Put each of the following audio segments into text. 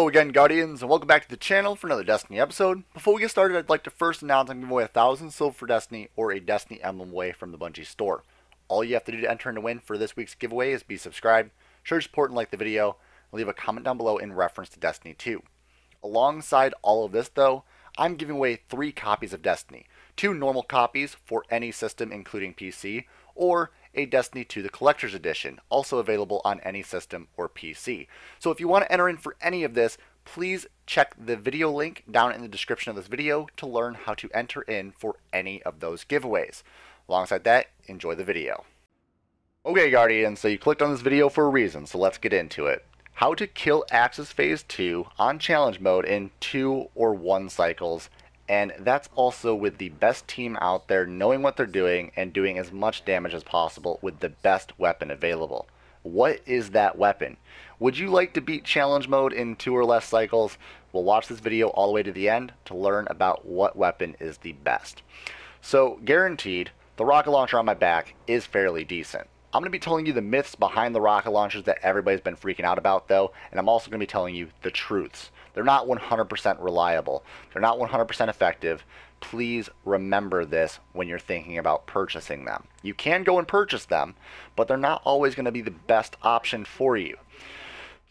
Hello again, Guardians, and welcome back to the channel for another Destiny episode. Before we get started, I'd like to first announce I'm giving away 1,000 silver for Destiny or a Destiny emblem away from the Bungie store. All you have to do to enter and to win for this week's giveaway is be subscribed, show your support and like the video, and leave a comment down below in reference to Destiny 2. Alongside all of this though, I'm giving away 3 copies of Destiny, 2 normal copies for any system including PC, or a Destiny 2 the Collector's Edition, also available on any system or PC. So if you want to enter in for any of this, please check the video link down in the description of this video to learn how to enter in for any of those giveaways. Alongside that, enjoy the video. Okay Guardians, so you clicked on this video for a reason, so let's get into it. How to kill Aksis Phase 2 on challenge mode in 2 or 1 cycles, and that's also with the best team out there knowing what they're doing and doing as much damage as possible with the best weapon available. What is that weapon? Would you like to beat challenge mode in 2 or less cycles? Well, watch this video all the way to the end to learn about what weapon is the best. So guaranteed, the rocket launcher on my back is fairly decent. I'm going to be telling you the myths behind the rocket launchers that everybody's been freaking out about though, and I'm also going to be telling you the truths. They're not 100% reliable. They're not 100% effective. Please remember this when you're thinking about purchasing them. You can go and purchase them, but they're not always going to be the best option for you.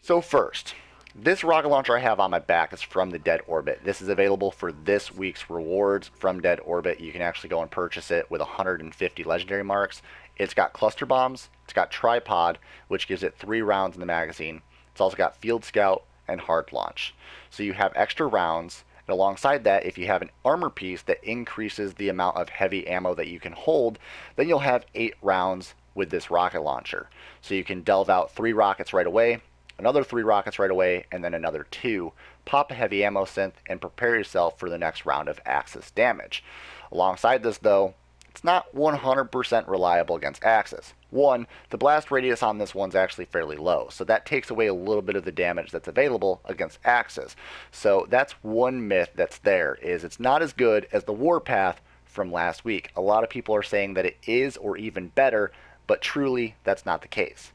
So first, this rocket launcher I have on my back is from the Dead Orbit. This is available for this week's rewards from Dead Orbit. You can actually go and purchase it with 150 legendary marks. It's got cluster bombs, it's got tripod, which gives it 3 rounds in the magazine. It's also got field scout and hard launch. So you have extra rounds, and alongside that, if you have an armor piece that increases the amount of heavy ammo that you can hold, then you'll have 8 rounds with this rocket launcher. So you can delve out 3 rockets right away, another 3 rockets right away, and then another 2. Pop a heavy ammo synth and prepare yourself for the next round of Aksis damage. Alongside this though, it's not 100% reliable against Aksis. One, the blast radius on this one's actually fairly low, so that takes away a little bit of the damage that's available against Aksis. So that's one myth that's there, is it's not as good as the Warpath from last week. A lot of people are saying that it is or even better, but truly that's not the case.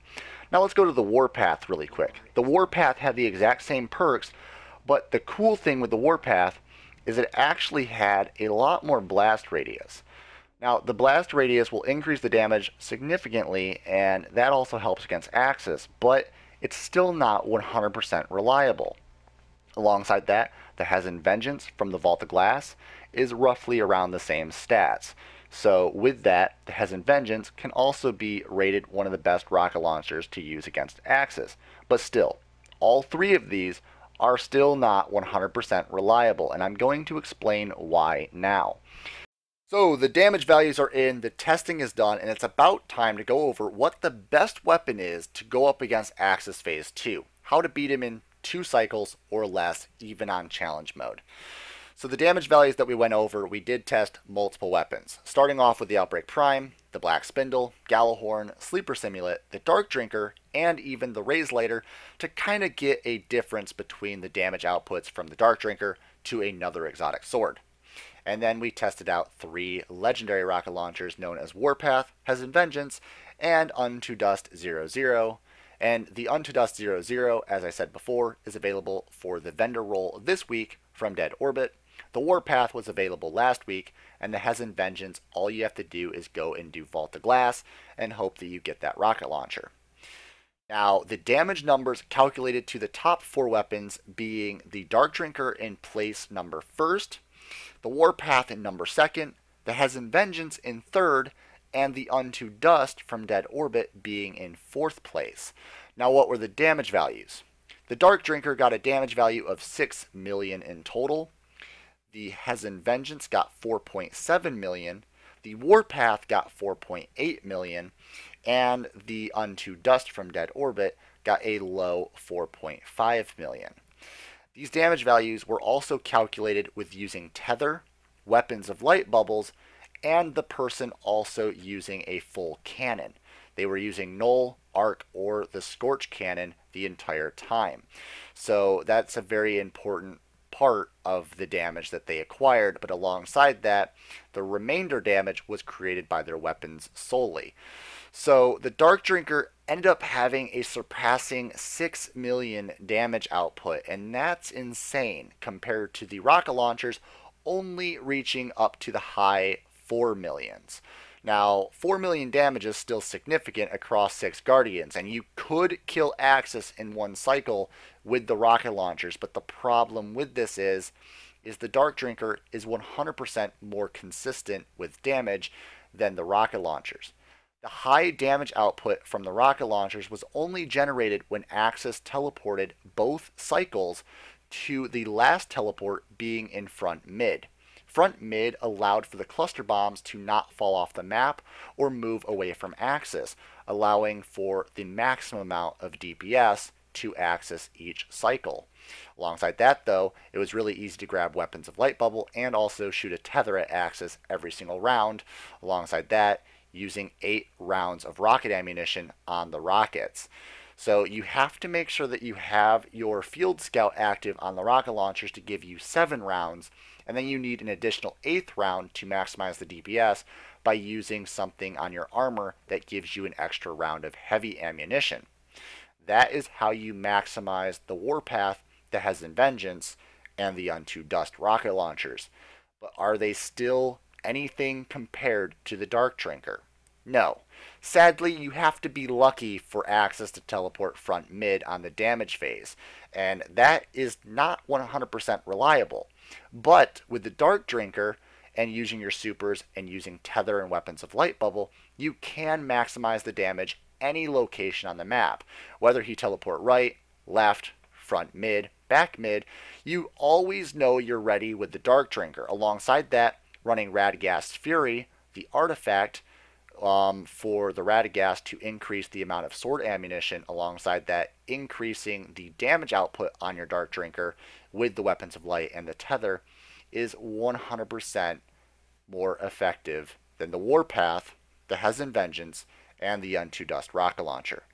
Now let's go to the Warpath really quick. The Warpath had the exact same perks, but the cool thing with the Warpath is it actually had a lot more blast radius. Now, the blast radius will increase the damage significantly, and that also helps against Aksis, but it's still not 100% reliable. Alongside that, the Hezen Vengeance from the Vault of Glass is roughly around the same stats. So with that, the Hezen Vengeance can also be rated one of the best rocket launchers to use against Aksis. But still, all 3 of these are still not 100% reliable, and I'm going to explain why now. So the damage values are in, the testing is done, and it's about time to go over what the best weapon is to go up against Aksis Phase 2. How to beat him in 2 cycles or less, even on challenge mode. So the damage values that we went over, we did test multiple weapons. Starting off with the Outbreak Prime, the Black Spindle, Gallahorn, Sleeper Simulant, the Dark Drinker, and even the Raise Lighter to kind of get a difference between the damage outputs from the Dark Drinker to another exotic sword. And then we tested out 3 legendary rocket launchers known as Warpath, Hezen Vengeance, and Unto Dust 00. And the Unto Dust 00, as I said before, is available for the vendor roll this week from Dead Orbit. The Warpath was available last week, and the Hezen Vengeance, all you have to do is go and do Vault of Glass and hope that you get that rocket launcher. Now, the damage numbers calculated to the top 4 weapons being the Dark Drinker in place number 1st, the Warpath in number 2nd, the Hezen Vengeance in 3rd, and the Unto Dust from Dead Orbit being in 4th place. Now what were the damage values? The Dark Drinker got a damage value of 6 million in total. The Hezen Vengeance got 4.7 million. The Warpath got 4.8 million. And the Unto Dust from Dead Orbit got a low 4.5 million. These damage values were also calculated with using Tether, Weapons of Light Bubbles, and the person also using a full cannon. They were using Null, Arc, or the Scorch Cannon the entire time. So that's a very important part of the damage that they acquired, but alongside that, the remainder damage was created by their weapons solely. So the Dark Drinker ended up having a surpassing 6 million damage output, and that's insane compared to the rocket launchers only reaching up to the high 4 millions. Now, 4 million damage is still significant across 6 Guardians, and you could kill Aksis in one cycle with the rocket launchers, but the problem with this is the Dark Drinker is 100% more consistent with damage than the rocket launchers. The high damage output from the rocket launchers was only generated when Aksis teleported both cycles to the last teleport being in front mid. Front mid allowed for the cluster bombs to not fall off the map or move away from Aksis, allowing for the maximum amount of DPS to Aksis each cycle. Alongside that, though, it was really easy to grab weapons of light bubble and also shoot a tether at Aksis every single round. Alongside that, using 8 rounds of rocket ammunition on the rockets. So you have to make sure that you have your field scout active on the rocket launchers to give you 7 rounds, and then you need an additional 8th round to maximize the DPS by using something on your armor that gives you an extra round of heavy ammunition. That is how you maximize the Warpath, the Hesitant Vengeance, and the Unto Dust rocket launchers. But are they still anything compared to the Dark Drinker? No. Sadly, you have to be lucky for Aksis to teleport front mid on the damage phase, and that is not 100% reliable. But with the Dark Drinker and using your supers and using tether and weapons of light bubble, you can maximize the damage any location on the map. Whether he teleport right, left, front mid, back mid, you always know you're ready with the Dark Drinker. Alongside that, running Radagast's Fury, the artifact, for the Radagast to increase the amount of sword ammunition, alongside that increasing the damage output on your Dark Drinker with the weapons of light and the tether, is 100% more effective than the Warpath, the Hesitant Vengeance, and the Unto Dust rocket launcher.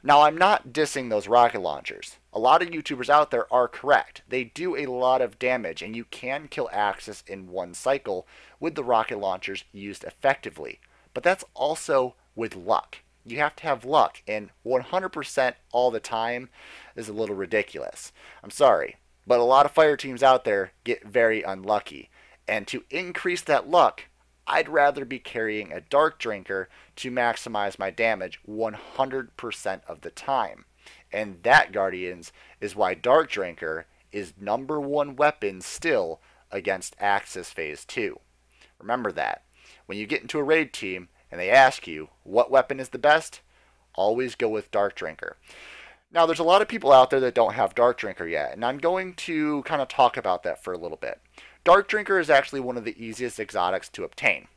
Now, I'm not dissing those rocket launchers. A lot of YouTubers out there are correct. They do a lot of damage, and you can kill Aksis in one cycle with the rocket launchers used effectively. But that's also with luck. You have to have luck, and 100% all the time is a little ridiculous. I'm sorry, but a lot of fire teams out there get very unlucky. And to increase that luck, I'd rather be carrying a Dark Drinker to maximize my damage 100% of the time. And that, Guardians, is why Dark Drinker is #1 weapon still against Aksis Phase 2. Remember that. When you get into a raid team and they ask you what weapon is the best, always go with Dark Drinker. Now, there's a lot of people out there that don't have Dark Drinker yet, and I'm going to kind of talk about that for a little bit. Dark Drinker is actually one of the easiest exotics to obtain.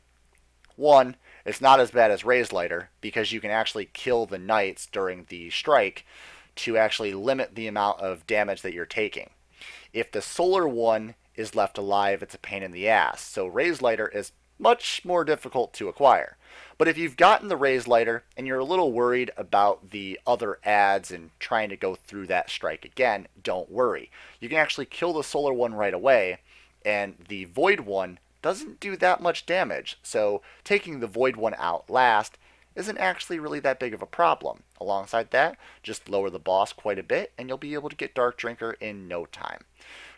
One, it's not as bad as Raised Lighter because you can actually kill the knights during the strike to actually limit the amount of damage that you're taking. If the solar one is left alive, it's a pain in the ass, so Raised Lighter is much more difficult to acquire. But if you've gotten the Raised Lighter and you're a little worried about the other ads and trying to go through that strike again, don't worry. You can actually kill the solar one right away, and the void one doesn't do that much damage, so taking the void one out last isn't actually really that big of a problem. Alongside that, just lower the boss quite a bit and you'll be able to get Dark Drinker in no time.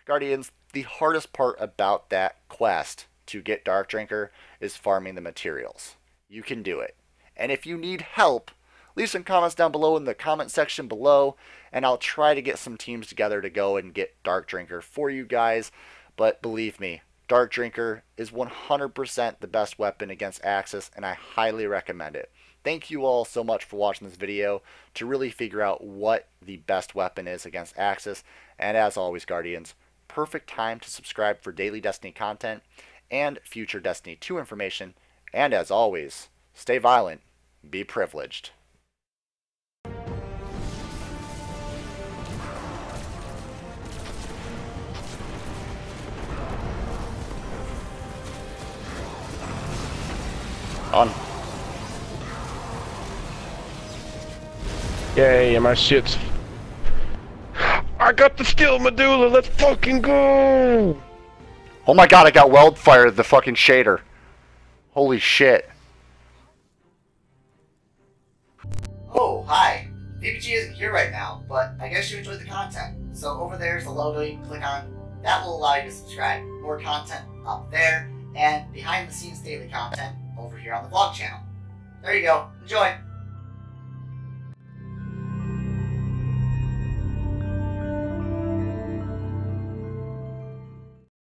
Guardians, the hardest part about that quest to get Dark Drinker is farming the materials. You can do it. And if you need help, leave some comments down below in the comment section below, and I'll try to get some teams together to go and get Dark Drinker for you guys. But believe me, Dark Drinker is 100% the best weapon against Aksis, and I highly recommend it. Thank you all so much for watching this video to really figure out what the best weapon is against Aksis. And as always, Guardians, perfect time to subscribe for daily Destiny content and future Destiny 2 information. And as always, stay violent, be privileged. On. Yay, my shit's... I got the skill medulla, let's fucking go! Oh my god, I got Wildfire, the fucking shader. Holy shit. PPG isn't here right now, but I guess you enjoyed the content. So over there's the logo you can click on. That will allow you to subscribe. More content up there, and behind the scenes daily content over here on the vlog channel. There you go. Enjoy!